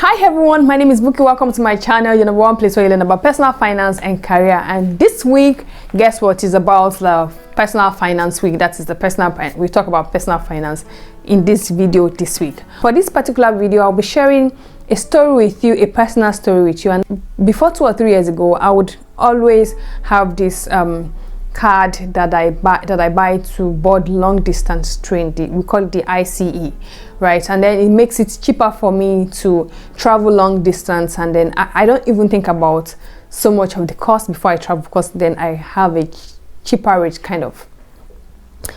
Hi everyone, my name is Bukky. Welcome to my channel, your number one place where you learn about personal finance and career. And this week, guess what, is about the personal finance week. That is the we talk about personal finance in this video this week. For this particular video, I'll be sharing a story with you, a personal story with you. And before 2 or 3 years ago, I would always have this card that I buy to board long distance train. We call it the ICE, right? And then it makes it cheaper for me to travel long distance, and then I don't even think about so much of the cost before I travel, because then I have a cheaper rate kind of,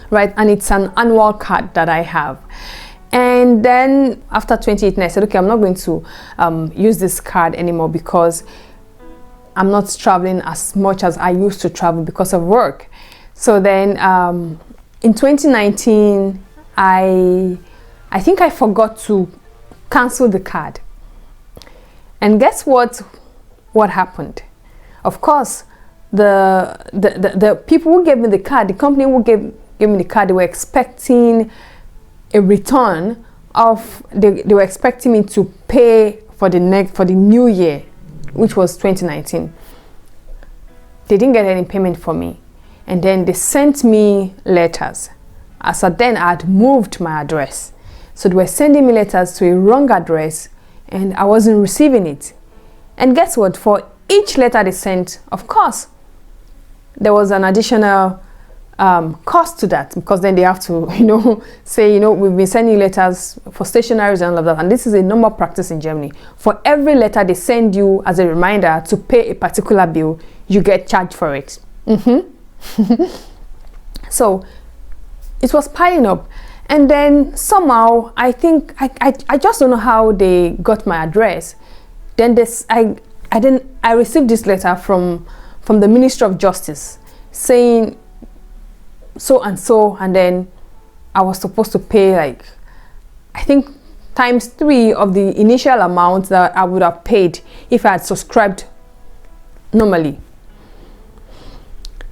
right? And it's an annual card that I have. And then after 2018, I said, okay, I'm not going to use this card anymore because I'm not traveling as much as I used to travel because of work. So then in 2019, I think I forgot to cancel the card. And guess what happened? Of course, the people who gave me the card, the company who gave me the card, they were expecting a return of, they were expecting me to pay for the new year, which was 2019. They didn't get any payment for me, and then they sent me letters. As I had moved my address, so they were sending me letters to a wrong address, and I wasn't receiving it. And guess what? For each letter they sent, of course, there was an additional cost to that, because then they have to, say, we've been sending letters for stationaries and all of that. And this is a normal practice in Germany. For every letter they send you as a reminder to pay a particular bill, you get charged for it. So it was piling up. And then somehow, I think, I just don't know how they got my address. Then I received this letter from the Ministry of Justice saying so and so, and then I was supposed to pay, like, I think ×3 of the initial amount that I would have paid if I had subscribed normally.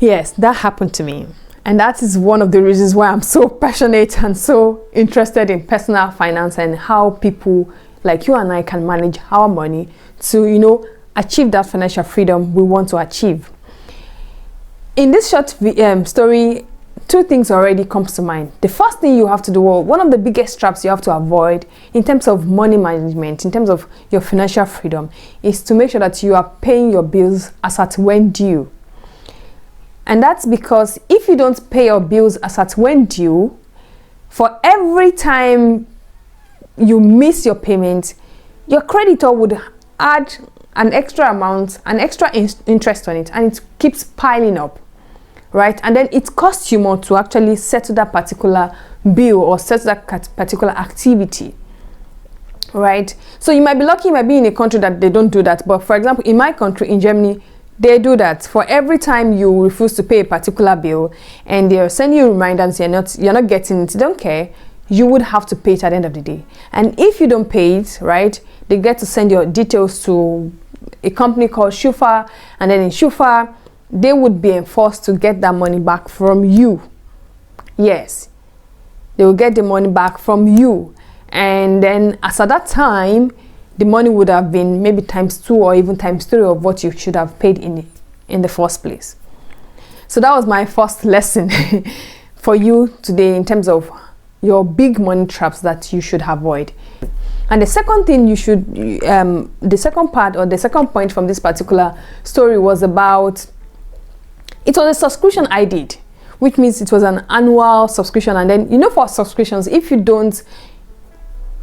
Yes, that happened to me. And that is one of the reasons why I'm so passionate and so interested in personal finance and how people like you and I can manage our money to, achieve that financial freedom we want to achieve. In this short story, 2 things already comes to mind. The first thing you have to do, one of the biggest traps you have to avoid in terms of money management, in terms of your financial freedom, is to make sure that you are paying your bills as at when due. And that's because if you don't pay your bills as at when due, for every time you miss your payment, your creditor would add an extra amount, an extra interest on it, and it keeps piling up. Right? And then it costs you more to actually settle that particular bill or settle that particular activity. Right? So you might be lucky, you might be in a country that they don't do that. But for example, in my country, in Germany, they do that. For every time you refuse to pay a particular bill and they're sending you reminders, you're not getting it, you don't care, you would have to pay it at the end of the day. And if you don't pay it, right, they get to send your details to a company called Schufa, and then in Schufa, they would be enforced to get that money back from you. Yes, they will get the money back from you. And then as at that time, the money would have been maybe ×2 or even ×3 of what you should have paid in the first place. So that was my first lesson for you today in terms of your big money traps that you should avoid. And the second thing you should, the second part or the second point from this particular story was about, it was a subscription I did, which means it was an annual subscription. And then, for subscriptions, if you don't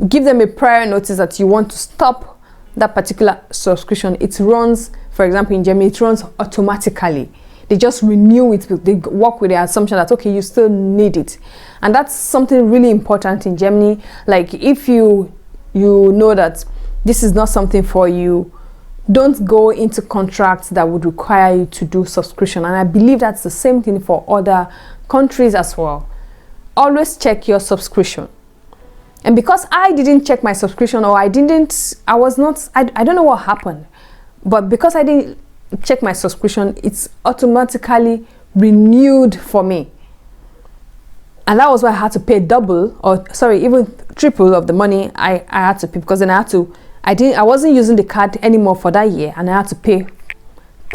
give them a prior notice that you want to stop that particular subscription, it runs, for example, in Germany, it runs automatically. They just renew it. They work with the assumption that, okay, you still need it. And that's something really important in Germany. Like, if you know that this is not something for you, don't go into contracts that would require you to do subscription. And I believe that's the same thing for other countries as well. Always check your subscription. And because I didn't check my subscription, or I don't know what happened, but because I didn't check my subscription, it's automatically renewed for me. And that was why I had to pay double, or sorry, even triple of the money I had to pay, because then I had to I wasn't using the card anymore for that year, and I had to pay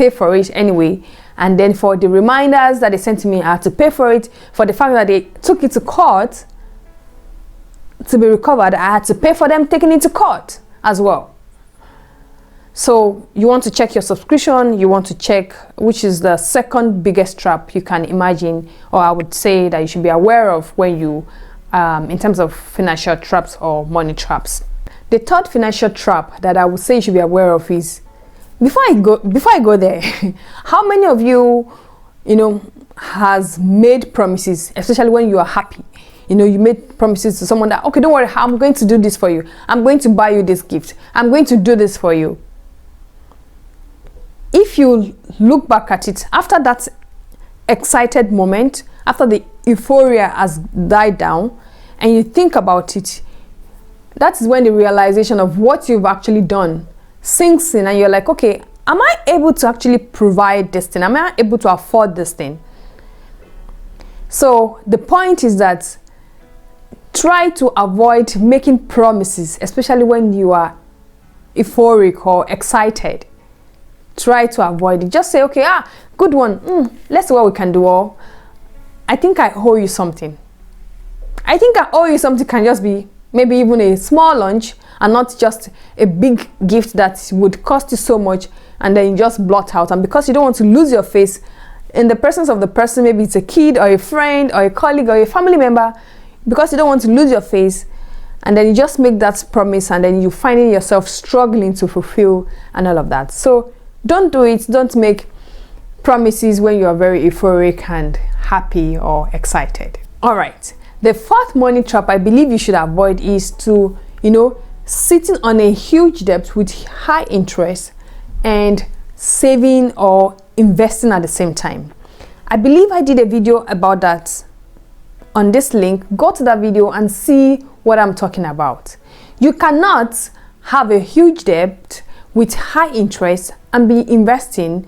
for it anyway. And then for the reminders that they sent to me, I had to pay for it. For the fact that they took it to court to be recovered, I had to pay for them taking it to court as well. So you want to check your subscription, you want to check which is the second biggest trap you can imagine, or I would say that you should be aware of when you, in terms of financial traps or money traps. The third financial trap that I would say you should be aware of is, before I go there, how many of you, has made promises, especially when you are happy? You made promises to someone that, okay, don't worry, I'm going to do this for you. I'm going to buy you this gift. I'm going to do this for you. If you look back at it, after that excited moment, after the euphoria has died down, and you think about it, that is when the realization of what you've actually done sinks in, and you're like, okay, am I able to actually provide this thing? Am I able to afford this thing? So the point is that try to avoid making promises, especially when you are euphoric or excited. Try to avoid it. Just say, okay, good one. Let's see what we can do. Or I think I owe you something. I think I owe you something can just be maybe even a small lunch, and not just a big gift that would cost you so much and then you just blot out. And because you don't want to lose your face in the presence of the person, maybe it's a kid or a friend or a colleague or a family member, because you don't want to lose your face, and then you just make that promise, and then you finding yourself struggling to fulfill and all of that. So don't do it. Don't make promises when you are very euphoric and happy or excited. All right. The fourth money trap I believe you should avoid is to, sitting on a huge debt with high interest and saving or investing at the same time. I believe I did a video about that on this link. Go to that video and see what I'm talking about. You cannot have a huge debt with high interest and be investing,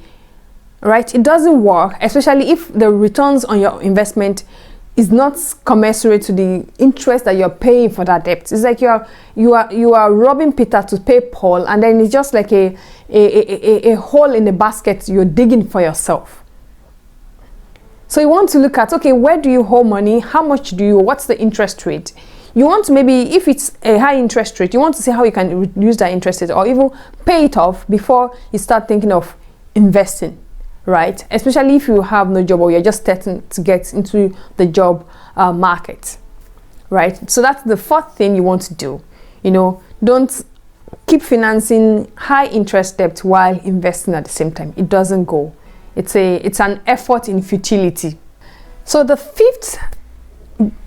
right? It doesn't work, especially if the returns on your investment is not commensurate to the interest that you're paying for that debt. It's like you are robbing Peter to pay Paul, and then it's just like a hole in the basket you're digging for yourself. So you want to look at, okay, where do you owe money? How much do you owe? What's the interest rate? You want to, maybe if it's a high interest rate, you want to see how you can reduce that interest rate or even pay it off before you start thinking of investing, right? Especially if you have no job or you're just starting to get into the job market, right? So that's the fourth thing you want to do. Don't keep financing high interest debt while investing at the same time. It doesn't go. It's an effort in futility. So the fifth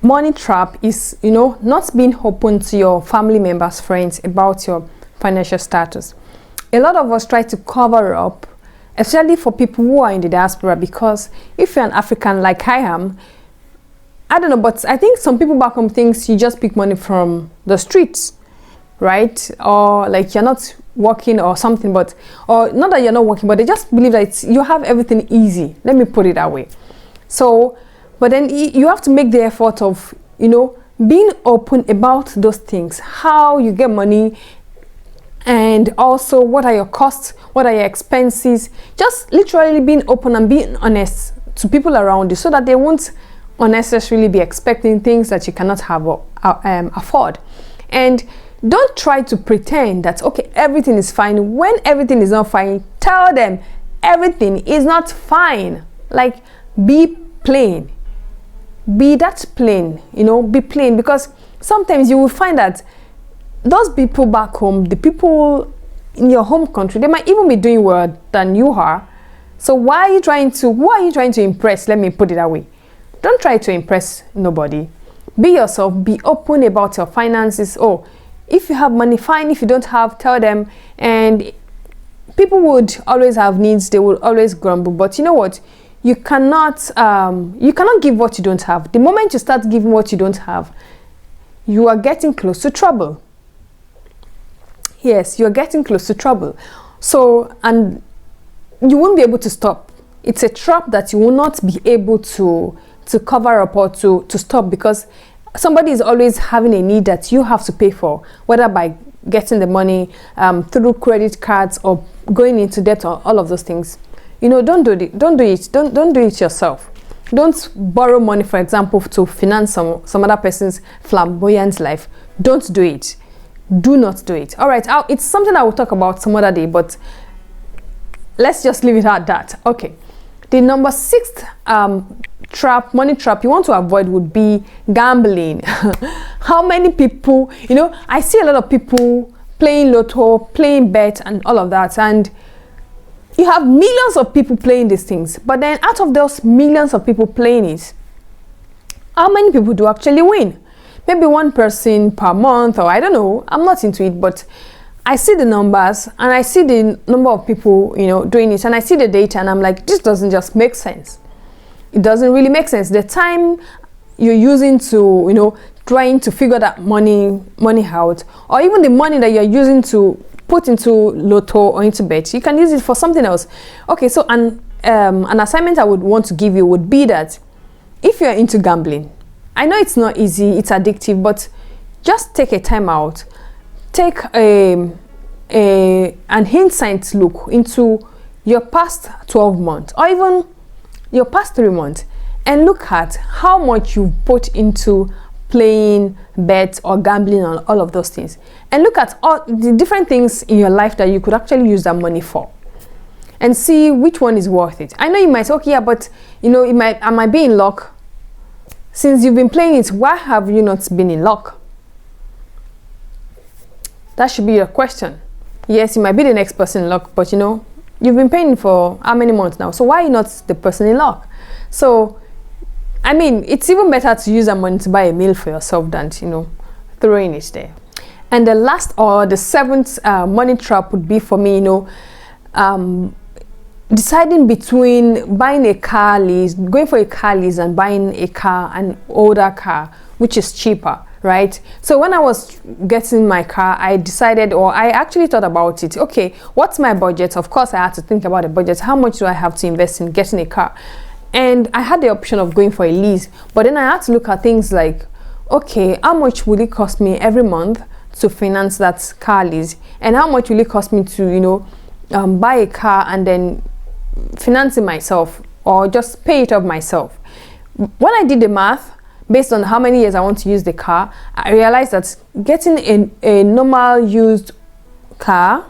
money trap is, not being open to your family members, friends about your financial status. A lot of us try to cover up, especially for people who are in the diaspora, because if you're an African like I am, I don't know, but I think some people back home think you just pick money from the streets, right? Or like you're not working or something, or not that you're not working, but they just believe that you have everything easy. Let me put it that way. So, but then you have to make the effort of, being open about those things, how you get money, and also what are your costs, what are your expenses. Just literally being open and being honest to people around you so that they won't unnecessarily be expecting things that you cannot afford. And don't try to pretend that, okay, everything is fine. When everything is not fine, tell them everything is not fine. Like, be plain. Be that plain, be plain, because sometimes you will find that those people back home, the people in your home country, they might even be doing well than you are. So who are you trying to impress? Let me put it that way. Don't try to impress nobody. Be yourself. Be open about your finances. Oh, if you have money, fine. If you don't have, tell them. And people would always have needs. They will always grumble. But you know what? You cannot give what you don't have. The moment you start giving what you don't have, you are getting close to trouble. Yes, you're getting close to trouble. So, and you won't be able to stop. It's a trap that you will not be able to cover up or to stop, because somebody is always having a need that you have to pay for, whether by getting the money through credit cards or going into debt or all of those things, you know, don't do it. Don't do it yourself. Don't borrow money, for example, to finance some other person's flamboyant life. Don't do it. Do not do it. All right, it's something I will talk about some other day, but let's just leave it at that. Okay, the number 6th money trap you want to avoid would be gambling. How many people, you know, I see a lot of people playing lotto, playing bet and all of that, and you have millions of people playing these things, but then out of those millions of people playing it, how many people do actually win? Maybe one person per month, or I don't know, I'm not into it, but I see the numbers and I see the number of people, you know, doing it, and I see the data and I'm like, this doesn't just make sense. It doesn't really make sense. The time you're using to, you know, trying to figure that money out, or even the money that you're using to put into lotto or into bet, you can use it for something else. Okay, so an assignment I would want to give you would be that if you're into gambling, I know it's not easy, it's addictive, but just take a time out, take an hindsight look into your past 12 months or even your past 3 months and look at how much you've put into playing bets or gambling on all of those things, and look at all the different things in your life that you could actually use that money for and see which one is worth it. I know you might say, okay, yeah, but you know, I might be in luck. Since you've been playing it, why have you not been in luck? That should be your question. Yes, you might be the next person in luck, but you know, you've been paying for how many months now, so why are you not the person in luck? So I mean, it's even better to use that money to buy a meal for yourself than, you know, throwing it there. And the last, or the 7th money trap would be for me, you know, deciding between buying a car lease, going for a car lease, and buying a car, an older car, which is cheaper, right? So when I was getting my car, I decided, or I actually thought about it. Okay, what's my budget? Of course, I had to think about the budget. How much do I have to invest in getting a car? And I had the option of going for a lease, but then I had to look at things like, okay, how much will it cost me every month to finance that car lease, and how much will it cost me to, you know, buy a car and then finance it myself or just pay it off myself. When I did the math based on how many years I want to use the car, I realized that getting a normal used car,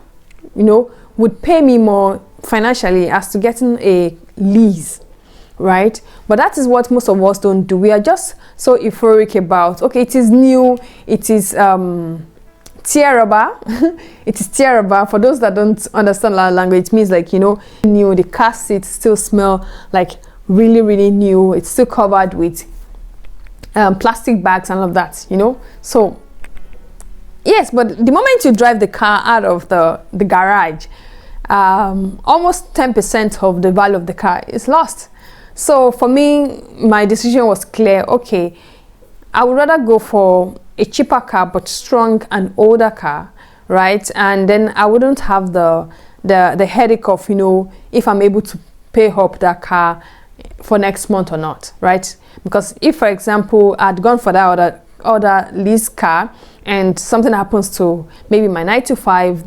you know, would pay me more financially as to getting a lease, right? But that is what most of us don't do. We are just so euphoric about, okay, it is new, it is tearaba. It is tearaba. For those that don't understand our language, it means like, you know, new. The car seats still smell like really, really new. It's still covered with plastic bags and all of that, you know. So yes, but the moment you drive the car out of the garage, almost 10% of the value of the car is lost. So for me, my decision was clear. Okay, I would rather go for a cheaper car but strong and older car, right? And then I wouldn't have the headache of, you know, if I'm able to pay up that car for next month or not, right? Because if, for example, I'd gone for that other lease car and something happens to maybe my 9 to 5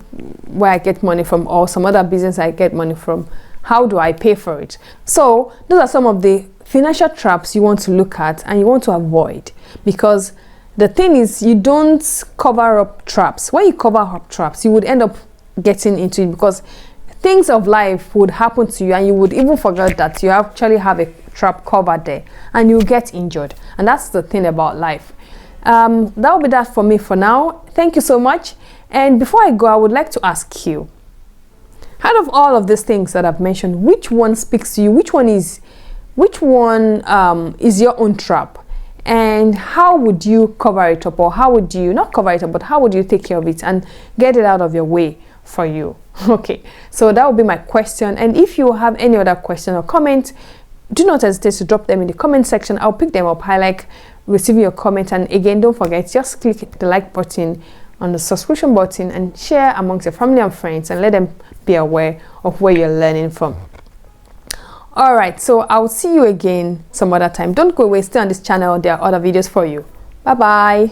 where I get money from, or some other business I get money from, how do I pay for it? So those are some of the financial traps you want to look at and you want to avoid, because the thing is, you don't cover up traps. When you cover up traps, you would end up getting into it, because things of life would happen to you and you would even forget that you actually have a trap covered there and you get injured. And that's the thing about life. That will be that for me for now. Thank you so much. And before I go, I would like to ask you, out of all of these things that I've mentioned, which one speaks to you? Which one is your own trap? And how would you cover it up, or how would you not cover it up, but how would you take care of it and get it out of your way for you? Okay, so that would be my question. And if you have any other question or comment, do not hesitate to drop them in the comment section. I'll pick them up. I like receiving your comment. And again, don't forget, just click the like button on the subscription button and share amongst your family and friends and let them be aware of where you're learning from. All right, so I'll see you again some other time. Don't go away, stay on this channel. There are other videos for you. Bye bye.